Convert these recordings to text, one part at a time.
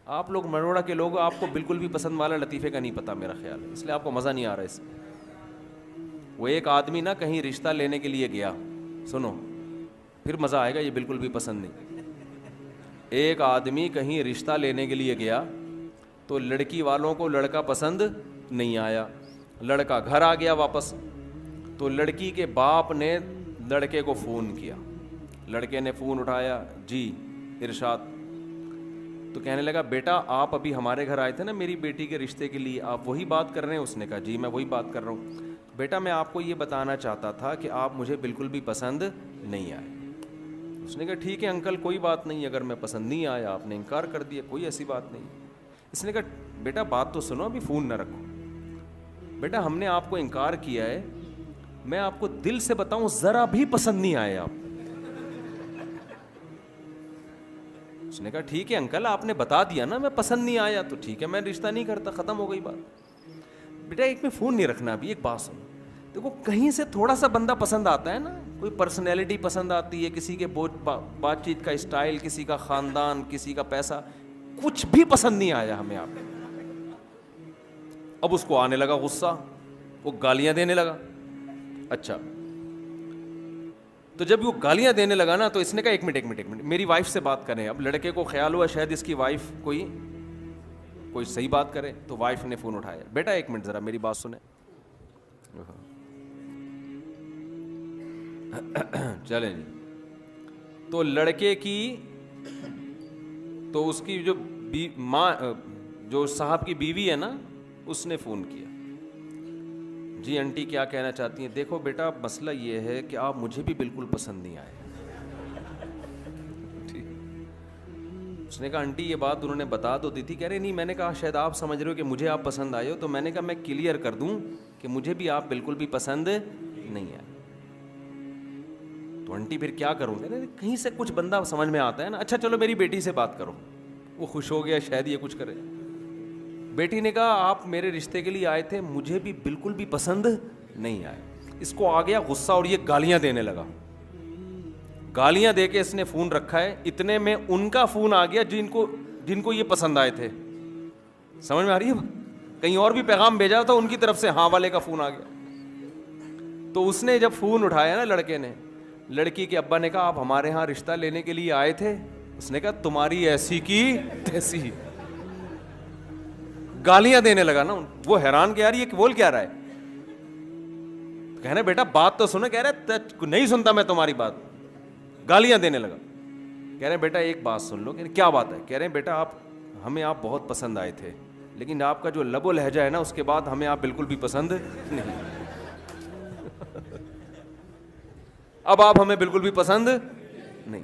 آپ لوگ مروڑا کے لوگ، آپ کو بالکل بھی پسند والا لطیفے کا نہیں پتہ میرا خیال ہے، اس لیے آپ کو مزہ نہیں آ رہا اس میں. وہ ایک آدمی نا کہیں رشتہ لینے کے لیے گیا، سنو پھر مزہ آئے گا، یہ بالکل بھی پسند نہیں. ایک آدمی کہیں رشتہ لینے کے لیے گیا تو لڑکی والوں کو لڑکا پسند نہیں آیا. لڑکا گھر آ گیا واپس، تو لڑکی کے باپ نے لڑکے کو فون کیا. لڑکے نے فون اٹھایا، جی ارشاد. تو کہنے لگا بیٹا آپ ابھی ہمارے گھر آئے تھے نا میری بیٹی کے رشتے کے لیے، آپ وہی بات کر رہے ہیں؟ اس نے کہا جی میں وہی بات کر رہا ہوں. بیٹا میں آپ کو یہ بتانا چاہتا تھا کہ آپ مجھے بالکل بھی پسند نہیں آئے. اس نے کہا ٹھیک ہے انکل کوئی بات نہیں، اگر میں پسند نہیں آیا آپ نے انکار کر دیا، کوئی ایسی بات نہیں. اس نے کہا بیٹا بات تو سنو، ابھی فون نہ رکھو. بیٹا ہم نے آپ کو انکار کیا ہے، میں آپ کو دل سے بتاؤں ذرا بھی پسند نہیں آئے آپ. اس نے کہا ٹھیک ہے انکل آپ نے بتا دیا نا میں پسند نہیں آیا تو ٹھیک ہے میں رشتہ نہیں کرتا، ختم ہو گئی بات. بیٹا ایک میں فون نہیں رکھنا، ابھی ایک بات سنو. دیکھو کہیں سے تھوڑا سا بندہ پسند آتا ہے نا، کوئی پرسنالٹی پسند آتی ہے، کسی کے بات چیت کا اسٹائل، کسی کا خاندان، کسی کا پیسہ، کچھ بھی پسند نہیں آیا ہمیں آپ. اب اس کو آنے لگا غصہ، وہ گالیاں دینے لگا. اچھا تو جب وہ گالیاں دینے لگا نا تو اس نے کہا ایک منٹ میری وائف سے بات کریں. اب لڑکے کو خیال ہوا شاید اس کی وائف کوئی صحیح بات کرے، تو وائف نے فون اٹھایا. بیٹا ایک منٹ ذرا میری بات سنیں. چلیں جی. تو لڑکے کی تو اس کی جو ماں جو صاحب کی بیوی ہے نا اس نے فون کیا. جی انٹی کیا کہنا چاہتی ہیں؟ دیکھو بیٹا مسئلہ یہ ہے کہ آپ مجھے بھی بالکل پسند نہیں آئے. اس نے کہا آنٹی یہ بات انہوں نے بتا تو دی تھی. کہہ رہے نہیں، میں نے کہا شاید آپ سمجھ رہے ہو کہ مجھے آپ پسند آئے ہو، تو میں نے کہا میں کلیئر کر دوں کہ مجھے بھی آپ بالکل بھی پسند نہیں آئے. تو آنٹی پھر کیا کروں؟ کہہ رہے کہیں سے کچھ بندہ سمجھ میں آتا ہے نا. اچھا چلو میری بیٹی سے بات کرو. وہ خوش ہو گیا شاید یہ کچھ کرے. بیٹی نے کہا آپ میرے رشتے کے لیے آئے تھے، مجھے بھی بالکل بھی پسند نہیں آئے. اس کو آ گیا غصہ اور یہ گالیاں دینے لگا. گالیاں دے کے اس نے فون رکھا ہے. اتنے میں ان کا فون آ گیا جن کو یہ پسند آئے تھے. سمجھ میں آ رہی ہے؟ کہیں اور بھی پیغام بھیجا تھا ان کی طرف سے، ہاں والے کا فون آ گیا. تو اس نے جب فون اٹھایا نا لڑکے نے، لڑکی کے ابا نے کہا آپ ہمارے ہاں رشتہ لینے کے لیے آئے تھے؟ اس نے کہا تمہاری ایسی کی تیسی. گالیاں دینے لگا نا. وہ حیران کہ یار یہ بول کیا رہا ہے. کہہ رہے بیٹا بات تو سنو. کہہ رہے نہیں سنتا میں تمہاری بات. گالیاں دینے لگا. کہہ رہے بیٹا ایک بات سن لو. کیا بات ہے؟ کہہ رہے بیٹا ہمیں آپ بہت پسند آئے تھے، لیکن آپ کا جو لب و لہجہ ہے نا اس کے بعد ہمیں آپ بالکل بھی پسند نہیں. اب آپ ہمیں بالکل بھی پسند نہیں.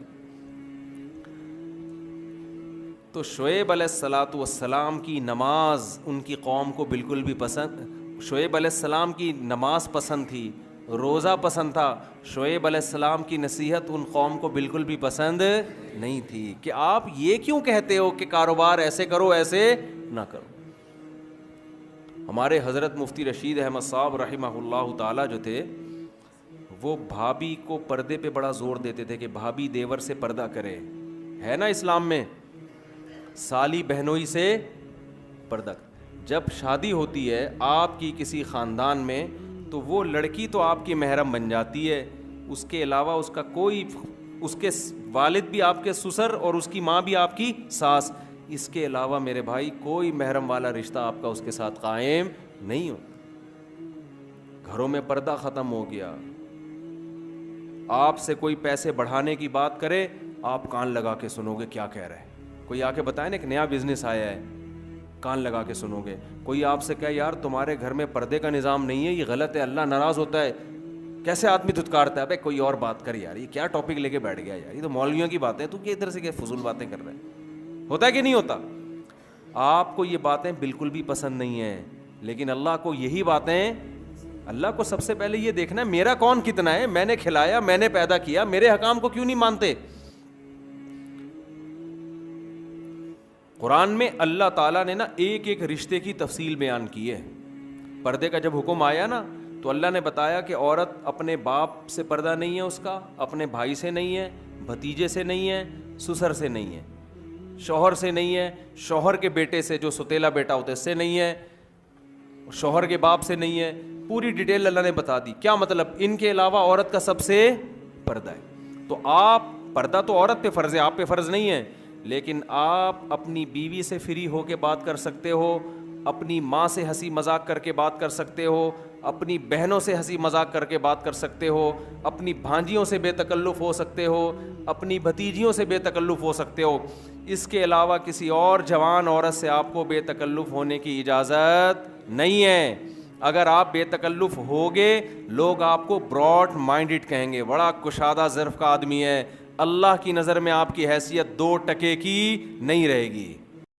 تو شعیب علیہ الصلاۃ والسلام کی نماز ان کی قوم کو بالکل بھی پسند، شعیب علیہ السلام کی نماز پسند تھی، روزہ پسند تھا. شعیب علیہ السلام کی نصیحت ان قوم کو بالکل بھی پسند نہیں تھی کہ آپ یہ کیوں کہتے ہو کہ کاروبار ایسے کرو ایسے نہ کرو. ہمارے حضرت مفتی رشید احمد صاحب رحمہ اللہ تعالی جو تھے، وہ بھابھی کو پردے پہ بڑا زور دیتے تھے کہ بھابھی دیور سے پردہ کرے. ہے نا اسلام میں سالی بہنوئی سے پردہ. جب شادی ہوتی ہے آپ کی کسی خاندان میں تو وہ لڑکی تو آپ کی محرم بن جاتی ہے، اس کے علاوہ اس کا کوئی، اس کے والد بھی آپ کے سسر اور اس کی ماں بھی آپ کی ساس، اس کے علاوہ میرے بھائی کوئی محرم والا رشتہ آپ کا اس کے ساتھ قائم نہیں ہو. گھروں میں پردہ ختم ہو گیا. آپ سے کوئی پیسے بڑھانے کی بات کرے آپ کان لگا کے سنو گے کیا کہہ رہے ہیں. کوئی آ کے بتائے نا ایک نیا بزنس آیا ہے، کان لگا کے سنو گے. کوئی آپ سے کہے یار تمہارے گھر میں پردے کا نظام نہیں ہے، یہ غلط ہے، اللہ ناراض ہوتا ہے، کیسے آدمی دھتکارتا ہے. ابے کوئی اور بات کر یار، یہ کیا ٹاپک لے کے بیٹھ گیا یار، یہ تو مولویوں کی باتیں، تو کہ ادھر سے کیا فضول باتیں کر رہے ہیں. ہوتا ہے کہ نہیں ہوتا؟ آپ کو یہ باتیں بالکل بھی پسند نہیں ہیں، لیکن اللہ کو یہی باتیں، اللہ کو سب سے پہلے یہ دیکھنا ہے میرا کون کتنا ہے، میں نے کھلایا، میں نے پیدا کیا، میرے حکام کو کیوں نہیں مانتے. قرآن میں اللہ تعالیٰ نے نا ایک ایک رشتے کی تفصیل بیان کی ہے. پردے کا جب حکم آیا نا تو اللہ نے بتایا کہ عورت اپنے باپ سے پردہ نہیں ہے، اس کا اپنے بھائی سے نہیں ہے، بھتیجے سے نہیں ہے، سسر سے نہیں ہے. شوہر سے نہیں ہے, شوہر کے بیٹے سے جو ستیلا بیٹا ہوتا ہے اس سے نہیں ہے, شوہر کے باپ سے نہیں ہے. پوری ڈیٹیل اللہ نے بتا دی. کیا مطلب؟ ان کے علاوہ عورت کا سب سے پردہ ہے. تو آپ پردہ تو عورت پہ فرض ہے, آپ پہ فرض نہیں ہے, لیکن آپ اپنی بیوی سے فری ہو کے بات کر سکتے ہو, اپنی ماں سے ہنسی مذاق کر کے بات کر سکتے ہو, اپنی بہنوں سے ہنسی مذاق کر کے بات کر سکتے ہو, اپنی بھانجیوں سے بے تکلف ہو سکتے ہو, اپنی بھتیجیوں سے بے تکلف ہو سکتے ہو. اس کے علاوہ کسی اور جوان عورت سے آپ کو بے تکلف ہونے کی اجازت نہیں ہے. اگر آپ بے تکلف ہوگے لوگ آپ کو براڈ مائنڈڈ کہیں گے, بڑا کشادہ ظرف کا آدمی ہے. اللہ کی نظر میں آپ کی حیثیت 2% کی نہیں رہے گی.